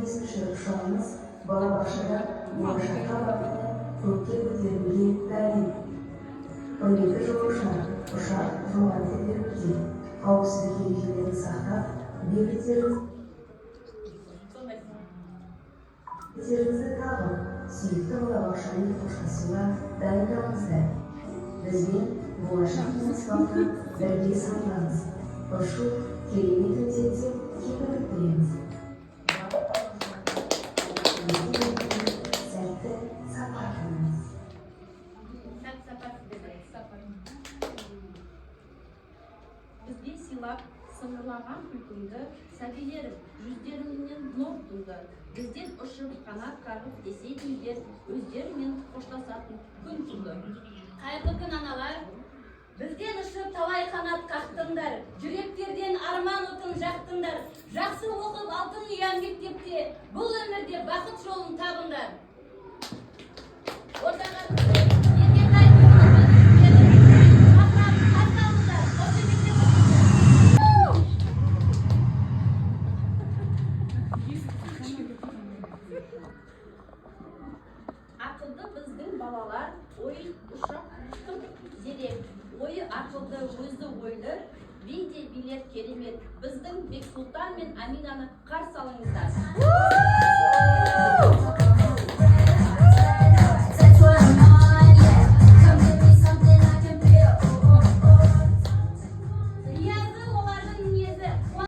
15 uşağımız bala başında болашаққа бағыты көкке көтерілуге дайын. 12 жыл ұшақ жоғары көтерілуде қауіпсіздік ережелерін сақтап, беттеріңізді тағып, сүйікті балабақшамен қоштасуға дайындалыңыздар. Бізбен болашақ муниципалды бірге салғаныз. Ұшу керемет өтеді деп үміттенеміз. Сәтті сапар қылыңыз. Бізге сыйлап сыңғырлаған күлкіңді, сәбилерім жүздеріңнен нұр туды. Бізден ұшып қанат қағып десейдіңдер, өздерімен қоштасатын күн туды. Қайырлы күн аналар, бізден ұшып талай қанат қақтыңдар, жүректерден арман отын жақтыңдар. Жақсы оқып алтын ұян мектепте, бұл өмірде бақыт жолын табыңдар. Ақылды біздің балалар, ой ұшақ зерек, ойы ақылды, өзі ойлы, бейде билер керемет. Біздің Бексұлтан мен Аминаны қарсы алыңыздар.